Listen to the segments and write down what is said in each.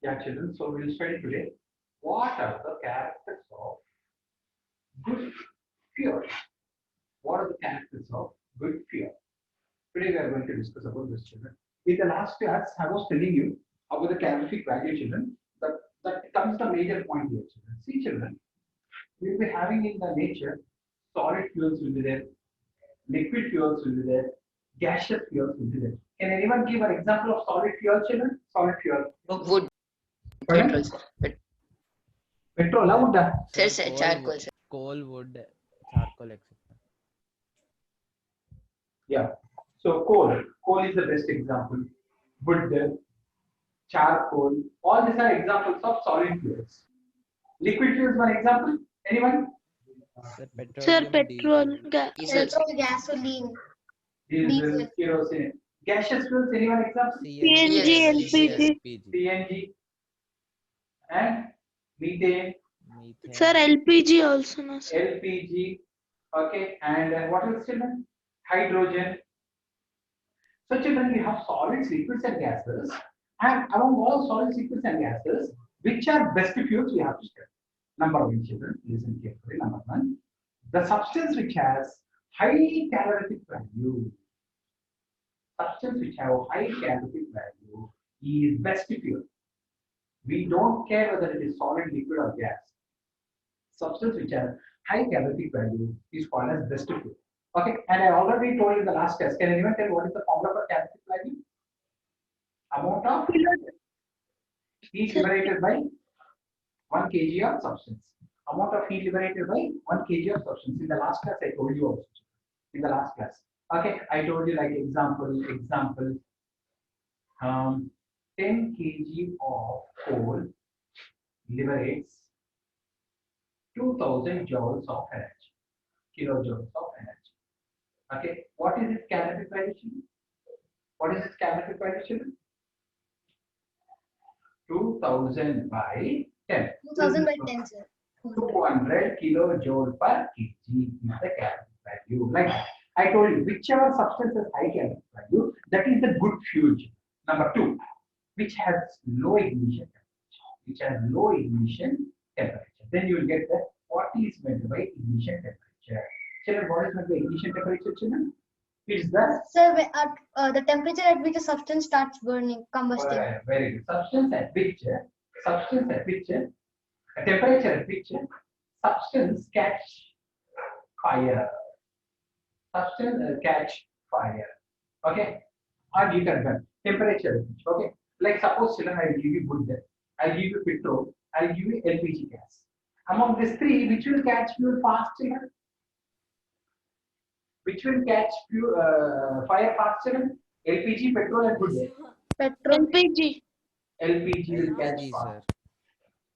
Yeah, children. So we'll study today. What are the characters of good fuel? What are the characters of good fuel? Today we are going to discuss about this, children. In the last class, I was telling you about the calorific value, children. That comes the major point here, children. See, children, we will be having in the nature solid fuels will be there, liquid fuels will be there, gaseous fuels will be there. Can anyone give an example of solid fuel, children? Solid fuel. Wood, Pardon? petrol, sir. Petrol, how would that? Sir, charcoal, sir. Coal, wood, charcoal, etc. Yeah. So coal. Coal is the best example. Wood, charcoal. All these are examples of solid fuels. Liquid fuels, one example. Anyone? Sir, Sir, petroleum, petrol, diesel, Diesel. Petrol, gasoline, Diesel, kerosene. Gaseous fuels, anyone example? CNG, Yes, LPG. LPG, CNG and methane, methane, Sir, LPG also, no, sir. LPG. Okay. And what else, children? Hydrogen. So, children, we have solids, liquids, and gases. And among all solids, liquids, and gases, which are best fuels we have to study? Number one, children, listen carefully. Number one, the substance which has high calorific value. Substance which have high calorific value is best fuel. We don't care whether it is solid, liquid, or gas. Substance which has high calorific value is called as best fuel. Okay, and I already told you in the last test. Can anyone tell what is the formula for calorific value? Amount of heat liberated by 1 kg of substance. Amount of heat liberated by 1 kg of substance. In the last class, I told you also. In the last class. Okay, I told you like example, 10 kg of coal liberates 2000 joules of energy, kilojoules of energy. Okay, what is its calorific value? What is its calorific value? 2000 by 10. 2000 by 10, sir. 200 kilojoule per kg is the calorific value. Like that. I told you, whichever substance has high calorific value, that is the good fuel. Number two, which has low ignition temperature. Then you will get the what is meant by ignition temperature. Children, what is meant by ignition temperature, children? It's the Sir, the temperature at which a substance starts burning, combusting. very good. Substance at which a temperature at which substance catch fire. Substance catch fire. Okay, or you can burn. Temperature at which. Okay, like suppose children, I will give you wood, I'll give you petrol, I'll give you LPG gas. Among these three, which will catch fuel fast, children? Which will catch fire fast, children? LPG, petrol, and wood. Petrol. LPG. LPG will catch LPG, fast.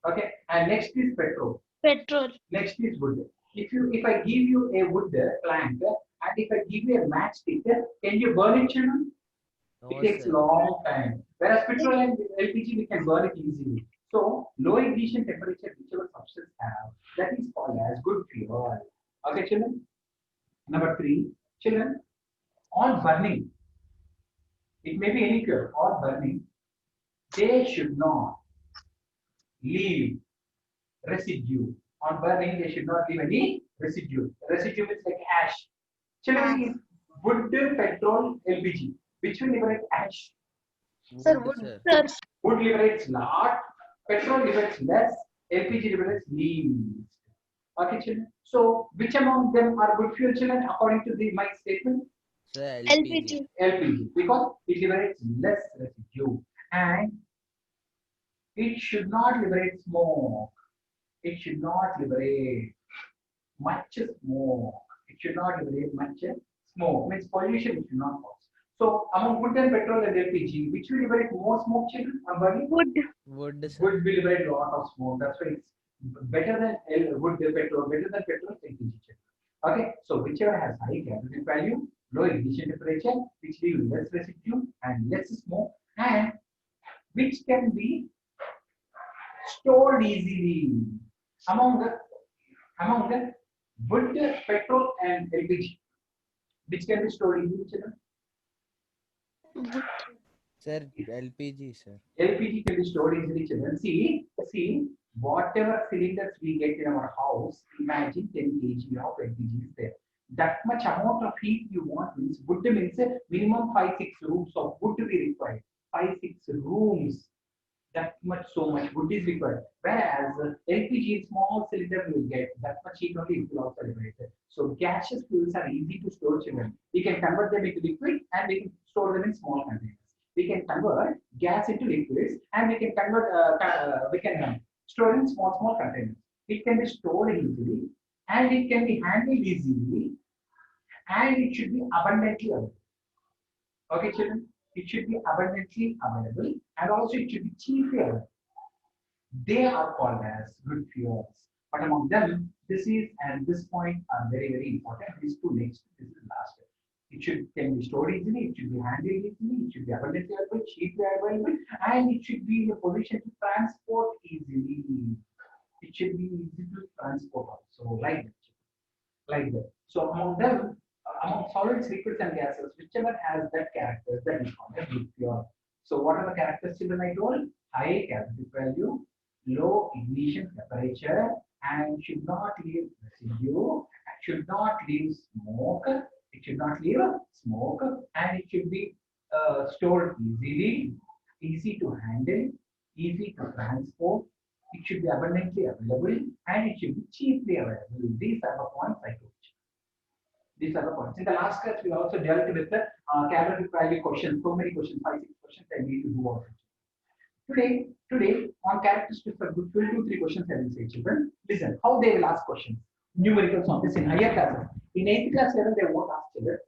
sir. Okay, and next is petrol. Petrol. Next is wood. If I give you a wood plank and if I give you a matchstick, can you burn it, children? No, It takes sir. long time. Whereas petrol and LPG we can burn it easily. So low ignition temperature, whichever substance have, that is called as good fuel. Okay, children. Number three, children, on burning, it may be any fuel. On burning, they should not leave residue. On burning, they should not leave any residue. Residue is like ash. Children, is wood, petrol, LPG. Which will liberate ash? Sir, Wood, wood. sir. Sir, Wood liberates lot, petrol liberates less, LPG liberates least. Okay, children. So, which among them are good fuel, children, according to my statement? Sir, LPG. LPG, because it liberates less residue and it should not liberate smoke. It should not liberate much smoke. It should not liberate much smoke. Means pollution it should not cause. So among wood and petrol and LPG, which will liberate more smoke, children? Burning? Wood. Wood, sir. Wood will liberate a lot of smoke. That's why it's better than wood, petrol, better than petrol, LPG. Okay, so whichever has high calorific value, low ignition temperature, which leaves less residue and less smoke, and which can be stored easily among the wood, petrol, and LPG, which can be stored easily, children. Wood. Sir, LPG, sir. LPG can be stored easily, children. See, whatever cylinders we get in our house, imagine 10 kg of LPG is there. That much amount of heat you want means wood means minimum 5-6 rooms of wood to be required. 5-6 rooms. That much, so much wood is required. Whereas LPG small cylinder you will get that much heat only it will also liberate. So gaseous fuels are easy to store, children. We can convert them into liquid and we can store them in small containers. We can convert gas into liquids and we can convert store in small containers. It can be stored easily and it can be handled easily and it should be abundantly available. Okay, children, it should be abundantly available and also it should be cheaply available. They are called as good fuels. But among them, this is and this point are very, very important. These two next, this is last. It can be stored easily, it should be handled easily, it should be abundantly available, cheaply available, and it should be in a position to transport easily. It should be easy to transport also, like that. Like that. So among them, among solids, liquids, and gases, whichever has that character, that is called a good fuel. So what are the characteristics children I told? High calorific value, low ignition temperature, and should not leave residue, should not leave smoke. It should not leave smoke, and it should be stored easily, easy to handle, easy to transport. It should be abundantly available, and it should be cheaply available. These are the points I told you. These are the points. In the last class, we also dealt with the calorific value questions. So many questions, 5-6 questions I need to do also. Today, on characteristics of good fuel, 2-3 questions I will say, children. Listen, how they will ask questions. Numericals on this in higher classes. In 8th class level, they won't ask children,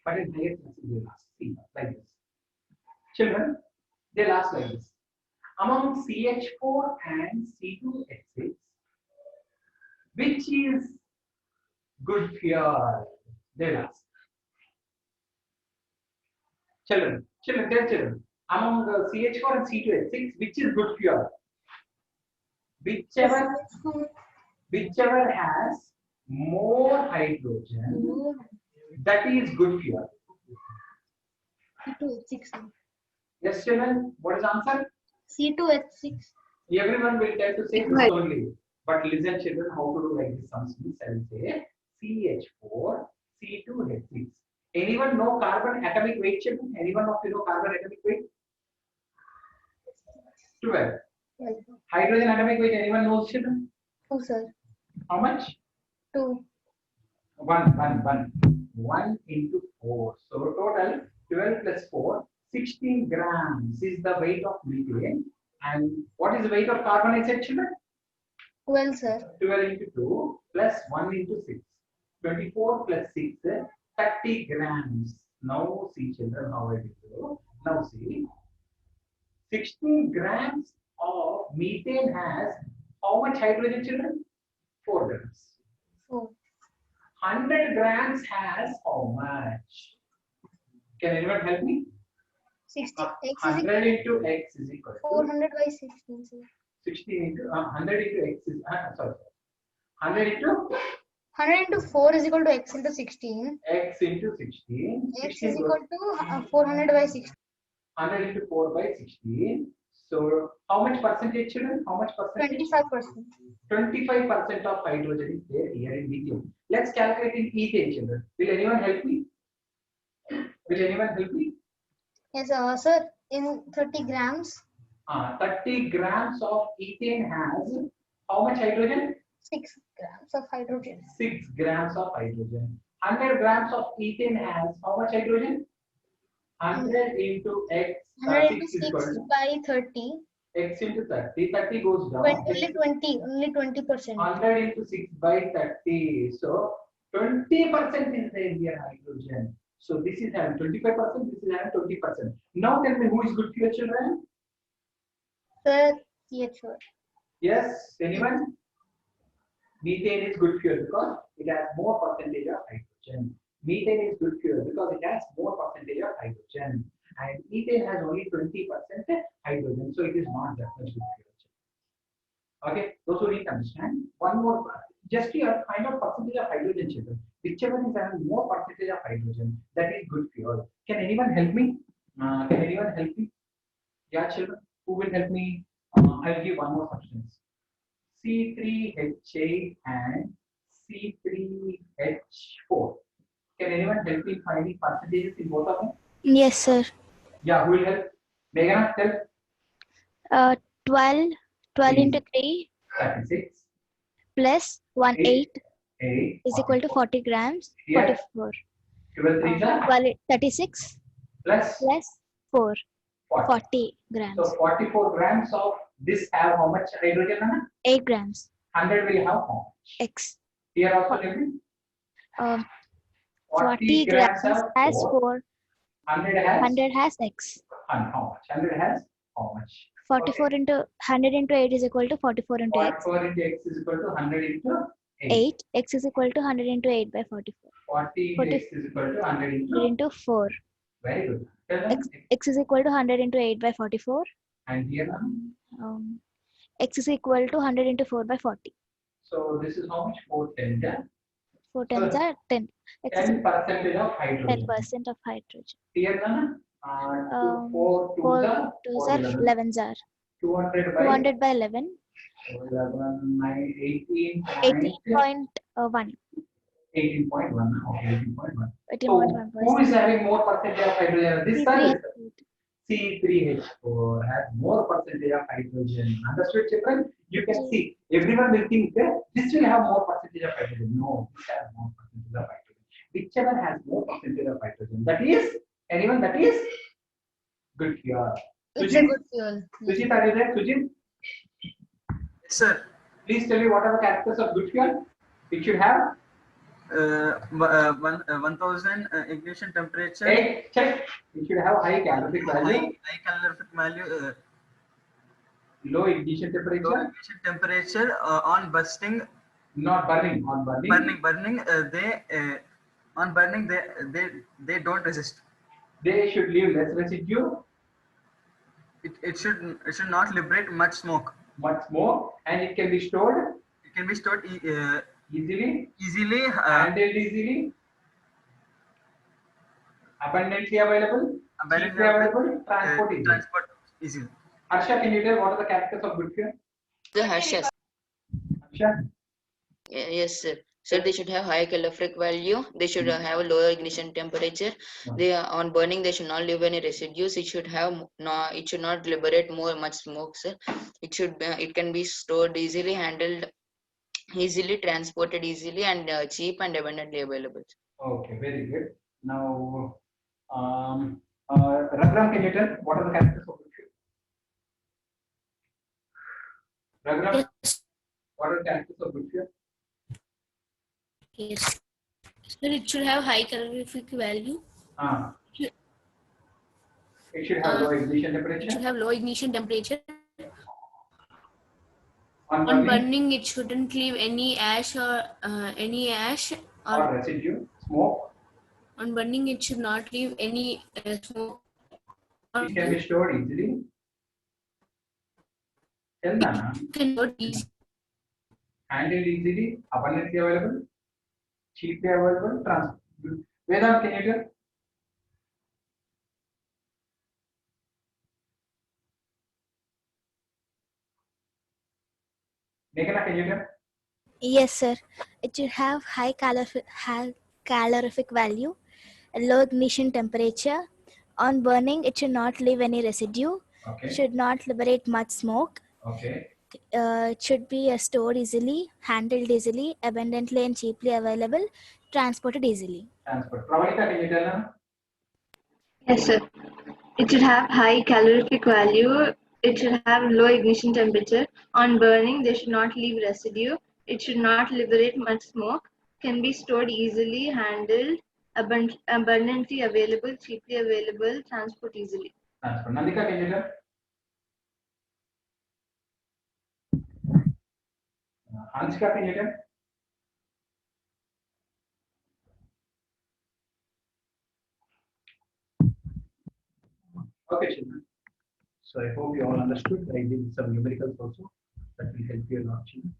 but in higher classes, they will ask. See, like this. Children, they'll ask like this. Among CH4 and C2H6, which is good fuel? They'll ask. Children, tell children. Among CH4 and C2H6, which is good fuel? Whichever has more hydrogen, that is good fuel. C2H6. Yes, children. What is the answer? C2H6. Everyone will tell to say this only. But listen, children, how to do like this? Some means I will say CH4, C2H6. Anyone know carbon atomic weight, children? Anyone of you know carbon atomic weight? 12. Hydrogen atomic weight, anyone knows, children? 2, sir. How much? 2. 1 into 4. So total 12 plus 4, 16 grams is the weight of methane. And what is the weight of carbon, I said, children? 12, sir. 12 into 2 plus 1 into 6. 24 plus 6, 30 grams. Now see, children, how I do. Now see, 16 grams of methane has how much hydrogen, children? 4 grams. 4. 100 grams has how much? Can anyone help me? 60. X is 100 into x is equal to 400 by 16, sir. 16 into 100 into x is sorry. 100 into 100 into 4 is equal to x into 16. x into 16. X 16 is equal to 400 by 16. 100 into 4 by 16. So how much percentage, children? How much percentage? 25%. 25% of hydrogen is there here in lithium. Let's calculate in ethane, children. Will anyone help me? Will anyone help me? Yes, sir. In 30 grams, 30 grams of ethane has how much hydrogen? 6 grams of hydrogen. 6 grams of hydrogen. 100 grams of ethane has how much hydrogen? 100 into x. 100 6 into is equal 6 to by 30. x into 30. 30 goes down. Only 20%. 100 into 6 by 30. So 20% is there here hydrogen. So this is having 25%, this is having 20%. Now tell me who is good fuel, children? Sir, CH4. Yes, anyone? Methane is good fuel because it has more percentage of hydrogen. Methane is good fuel because it has more percentage of hydrogen. And ethane has only 20% hydrogen, so it is not that much good fuel. Okay, those who need to understand. One more, just here, find out percentage of hydrogen, children. Whichever is having more percentage of hydrogen, that is good fuel. Can anyone help me? Can anyone help me? Yeah, children. Who will help me? I'll give one more substance. C3H8 and C3H4. Can anyone help me finding percentages in both of them? Yes, sir. Yeah, who will help? Meghana, help. 12 into 3 36. plus 1 8. 8 8. is equal to 40 grams. Here. 44. 12 3 36 plus plus 4. 40. 40 grams. So 44 grams of this have how much hydrogen? Anna? 8 grams. 100 will have how much? X. Here also tell me. 40 grams has 4. 100 has 100 has X. how much? 100 has how much? 44 into 100 into 8 is equal to 44 into X. 44 into x is equal to 100 into 8. 8. X is equal to 100 into 8 by 44. 40 into x is equal to 100 into. Into 4. Very good. Tell them. X is equal to 100 into 8 by 44. And here now. X is equal to 100 into 4 by 40. So this is how much? 4 10. 4 tens are 10. X is 10% of hydrogen. 10% of hydrogen. Here now. 4 4 2s are 2s are 11s are 200 by 200 by 11. 11 9 18. 18.1. 18.1. Okay, 18.1. So 18.1%. who is having more percentage of hydrogen? This side. C3H8. C3H4 has more percentage of hydrogen. Understood, children? You can see everyone will think that this will have more percentage of hydrogen. No, this has more percentage of hydrogen. Whichever has more percentage of hydrogen. That is anyone that is good fuel. It's a good fuel. Sujit, are you there? Sujit? Sir, Please tell me what are the characters of good fuel? It should have 1000 ignition temperature. Hey, check. It should have high calorific value, high calorific value, low ignition temperature, low ignition temperature on bursting, not burning, on burning. burning. On burning they don't resist. They should leave less residue, It should not liberate much smoke. and it can be stored It can be stored easily, easily, handled easily, abundantly available, cheaply available, transport easily. transport easily. Harsha, can you tell what are the characters of good fuel? The Harshas. Harsha? Yes, sir. So they should have high calorific value. They should have a lower ignition temperature. They are on burning. They should not leave any residues. It should have no. It should not liberate much smoke, sir. It can be stored easily, handled easily, transported easily, and cheap and abundantly available. Okay, very good. Now, Raghuram, can you tell what are the characters of good fuel? Raghuram, what are the characters of good fuel? Yes. So it should have high calorific value. It should have low ignition temperature. It should have low ignition temperature. On burning, it shouldn't leave any ash or residue, smoke. On burning, it should not leave any smoke. It can be stored easily. Tell Nana. Handled easily, abundantly available, cheaply available, transport. Vedant, can you tell? Meghana, can you tell? Yes, sir. It should have high calorific value, a low ignition temperature. On burning, it should not leave any residue. Okay. Should not liberate much smoke. Okay. It should be stored easily, handled easily, abundantly and cheaply available, transported easily. Transport. Pravalika, can you tell them? Yes, sir. It should have high calorific value. It should have low ignition temperature. On burning, they should not leave residue. It should not liberate much smoke. Can be stored easily, handled, abundantly available, cheaply available, transport easily. Transport. Nandika, can you tell? Hanshika, can you tell? Okay, children. So I hope you all understood. I did some numericals also that will help you a lot, children.